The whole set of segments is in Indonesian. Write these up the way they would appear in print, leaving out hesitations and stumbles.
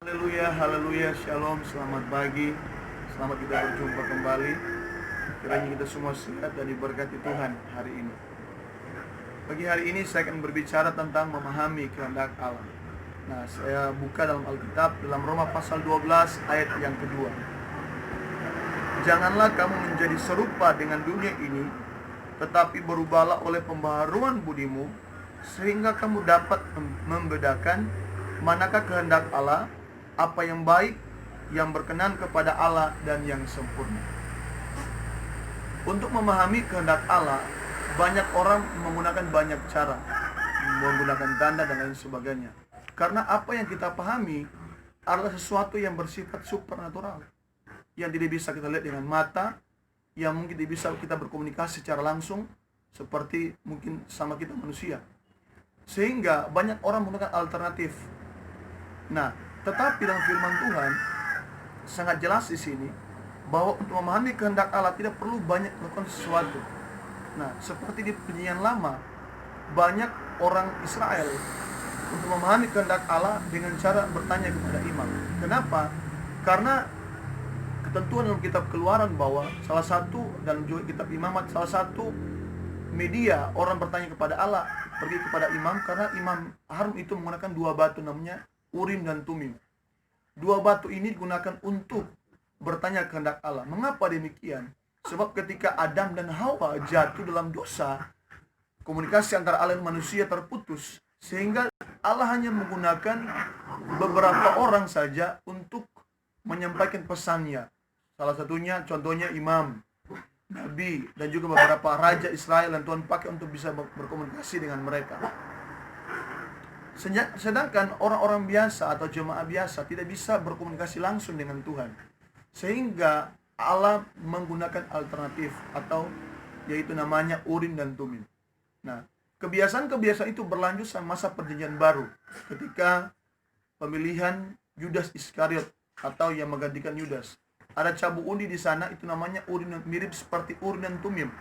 Haleluya, haleluya, shalom, selamat pagi. Selamat kita berjumpa kembali. Kiranya kita semua sehat dan diberkati Tuhan hari ini. Pagi hari ini saya akan berbicara tentang memahami kehendak Allah. Nah, saya buka dalam Alkitab dalam Roma pasal 12 ayat yang kedua. Janganlah kamu menjadi serupa dengan dunia ini, tetapi berubahlah oleh pembaharuan budimu, sehingga kamu dapat membedakan manakah kehendak Allah, apa yang baik, yang berkenan kepada Allah, dan yang sempurna. Untuk memahami kehendak Allah, banyak orang menggunakan banyak cara, menggunakan tanda dan lain sebagainya. Karena apa yang kita pahami adalah sesuatu yang bersifat supernatural, yang tidak bisa kita lihat dengan mata, yang mungkin tidak bisa kita berkomunikasi secara langsung, seperti mungkin sama kita manusia. Sehingga banyak orang menggunakan alternatif. Nah, tetapi dalam firman Tuhan sangat jelas di sini bahwa untuk memahami kehendak Allah tidak perlu banyak melakukan sesuatu. Nah, seperti di Perjanjian Lama, banyak orang Israel untuk memahami kehendak Allah dengan cara bertanya kepada imam. Kenapa? Karena ketentuan dalam kitab Keluaran bahwa salah satu dalam juga kitab Imamat, salah satu media orang bertanya kepada Allah pergi kepada imam, karena imam Harun itu menggunakan dua batu namanya Urim dan Tumim. Dua batu ini digunakan untuk bertanya kehendak Allah. Mengapa demikian? Sebab ketika Adam dan Hawa jatuh dalam dosa, komunikasi antara Allah dan manusia terputus, sehingga Allah hanya menggunakan beberapa orang saja untuk menyampaikan pesannya. Salah satunya, contohnya imam, nabi, dan juga beberapa raja Israel yang Tuhan pakai untuk bisa berkomunikasi dengan mereka. Sedangkan orang-orang biasa atau jemaah biasa tidak bisa berkomunikasi langsung dengan Tuhan. Sehingga Allah menggunakan alternatif atau yaitu namanya Urim dan Tumim. Nah, kebiasaan-kebiasaan itu berlanjut sampai masa Perjanjian Baru, ketika pemilihan Yudas Iskariot atau yang menggantikan Yudas. Ada cabu undi di sana, itu namanya Urim, mirip seperti Urim dan Tumim,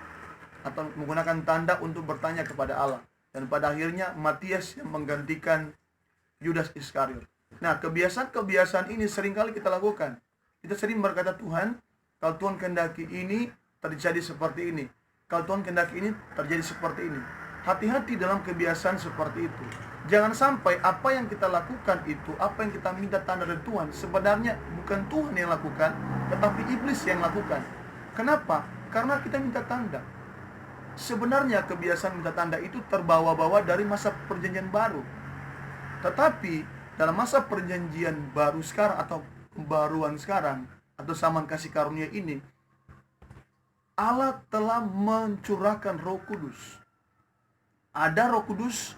atau menggunakan tanda untuk bertanya kepada Allah. Dan pada akhirnya Matias yang menggantikan Yudas Iskariot. Nah, kebiasaan-kebiasaan ini seringkali kita lakukan. Kita sering berkata, Tuhan, kalau Tuhan kehendaki ini terjadi seperti ini, kalau Tuhan kehendaki ini terjadi seperti ini. Hati-hati dalam kebiasaan seperti itu. Jangan sampai apa yang kita lakukan itu, apa yang kita minta tanda dari Tuhan, sebenarnya bukan Tuhan yang lakukan, tetapi iblis yang lakukan. Kenapa? Karena kita minta tanda. Sebenarnya kebiasaan minta tanda itu terbawa-bawa dari masa Perjanjian Baru. Tetapi dalam masa Perjanjian Baru sekarang atau pembaruan sekarang atau zaman kasih karunia ini, Allah telah mencurahkan Roh Kudus. Ada Roh Kudus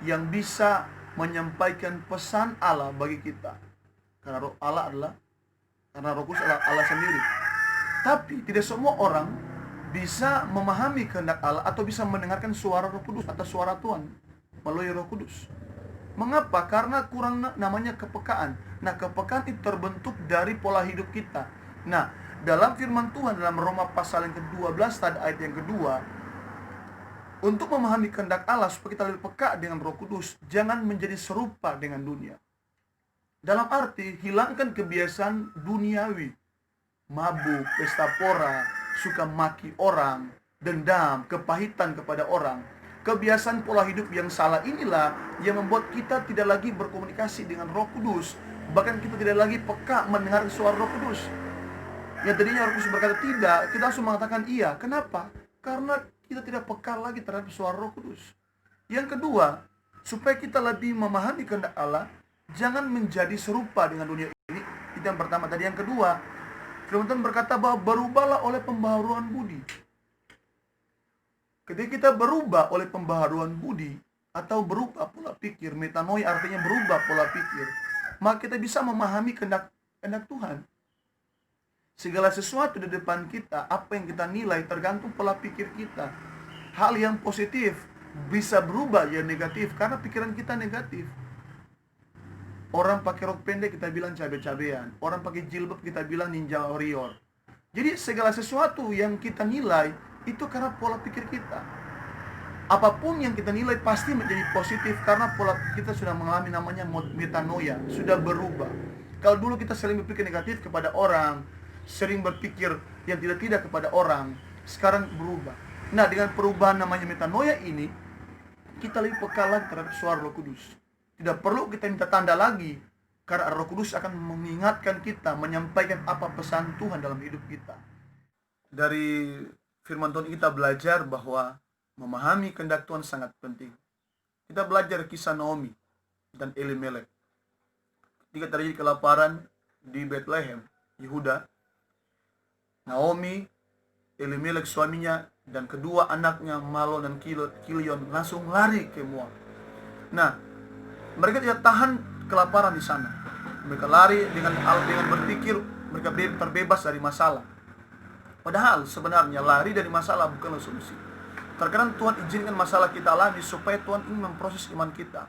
yang bisa menyampaikan pesan Allah bagi kita. Karena Roh Kudus adalah Allah sendiri. Tapi tidak semua orang bisa memahami kehendak Allah atau bisa mendengarkan suara Roh Kudus atau suara Tuhan melalui Roh Kudus. Mengapa? Karena kurang namanya kepekaan. Nah, kepekaan itu terbentuk dari pola hidup kita. Nah, dalam firman Tuhan dalam Roma pasal yang ke-12 tadi ayat yang kedua, untuk memahami kehendak Allah supaya kita lebih peka dengan Roh Kudus, jangan menjadi serupa dengan dunia. Dalam arti hilangkan kebiasaan duniawi, mabuk, pesta pora, suka maki orang, dendam, kepahitan kepada orang. Kebiasaan pola hidup yang salah inilah yang membuat kita tidak lagi berkomunikasi dengan Roh Kudus. Bahkan kita tidak lagi peka mendengar suara Roh Kudus. Yang tadinya Roh Kudus berkata tidak, kita langsung mengatakan iya. Kenapa? Karena kita tidak peka lagi terhadap suara Roh Kudus. Yang kedua, supaya kita lebih memahami kehendak Allah, jangan menjadi serupa dengan dunia ini. Itu yang pertama. Tadi yang kedua, firman Tuhan berkata bahwa berubahlah oleh pembaharuan budi. Ketika kita berubah oleh pembaharuan budi atau berubah pola pikir, metanoia artinya berubah pola pikir, maka kita bisa memahami kehendak Tuhan. Segala sesuatu di depan kita, apa yang kita nilai tergantung pola pikir kita. Hal yang positif bisa berubah ya negatif karena pikiran kita negatif. Orang pakai rok pendek kita bilang cabe-cabean, orang pakai jilbab kita bilang ninja warrior. Jadi segala sesuatu yang kita nilai itu karena pola pikir kita. Apapun yang kita nilai pasti menjadi positif karena pola kita sudah mengalami namanya metanoia, sudah berubah. Kalau dulu kita sering berpikir negatif kepada orang, sering berpikir yang tidak-tidak kepada orang, sekarang berubah. Nah, dengan perubahan namanya metanoia ini, kita lebih peka lagi terhadap suara Roh Kudus. Tidak perlu kita minta tanda lagi, karena Roh Kudus akan mengingatkan kita, menyampaikan apa pesan Tuhan dalam hidup kita. Dari firman Tuhan kita belajar bahwa memahami kehendak Tuhan sangat penting. Kita belajar kisah Naomi dan Elimelek. Ketika terjadi kelaparan di Bethlehem, Yehuda, Naomi, Elimelek suaminya, dan kedua anaknya Malon dan Kilion langsung lari ke Moab. Nah, mereka tidak tahan kelaparan di sana. Mereka lari dengan berpikir mereka terbebas dari masalah. Padahal sebenarnya lari dari masalah bukanlah solusi. Terkadang Tuhan izinkan masalah kita alami supaya Tuhan ingin memproses iman kita.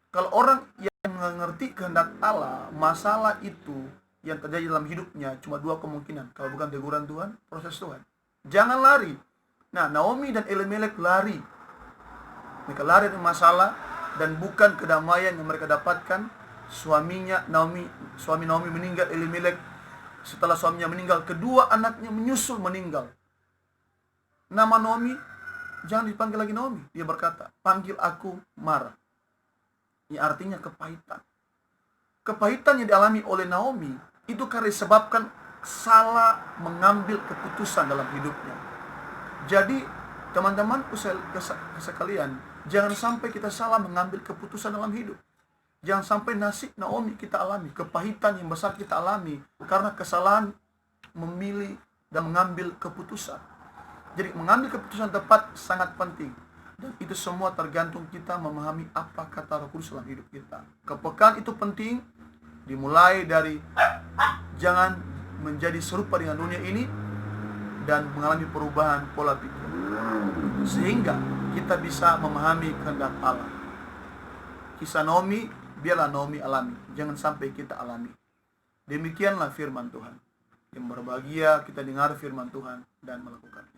Kalau orang yang mengerti kehendak Allah, masalah itu yang terjadi dalam hidupnya cuma dua kemungkinan. Kalau bukan teguran Tuhan, proses Tuhan. Jangan lari. Nah, Naomi dan Elimelek lari. Mereka lari dari masalah dan bukan kedamaian yang mereka dapatkan. Suami Naomi meninggal, Elimelek setelah suaminya meninggal, kedua anaknya menyusul meninggal. Nama Naomi jangan dipanggil lagi Naomi. Dia berkata, panggil aku Mara. Ini artinya kepahitan. Kepahitan yang dialami oleh Naomi itu karena disebabkan salah mengambil keputusan dalam hidupnya. Jadi teman-temanku sekalian, jangan sampai kita salah mengambil keputusan dalam hidup. Jangan sampai nasib Naomi kita alami, kepahitan yang besar kita alami karena kesalahan memilih dan mengambil keputusan. Jadi mengambil keputusan tepat sangat penting. Dan itu semua tergantung kita memahami apa kata Roh Kudus dalam hidup kita. Kepekaan itu penting, dimulai dari jangan menjadi serupa dengan dunia ini dan mengalami perubahan pola pikir, sehingga kita bisa memahami kehendak Allah. Kisah Naomi, biarlah Naomi alami, jangan sampai kita alami. Demikianlah firman Tuhan. Yang berbahagia kita dengar firman Tuhan dan melakukannya.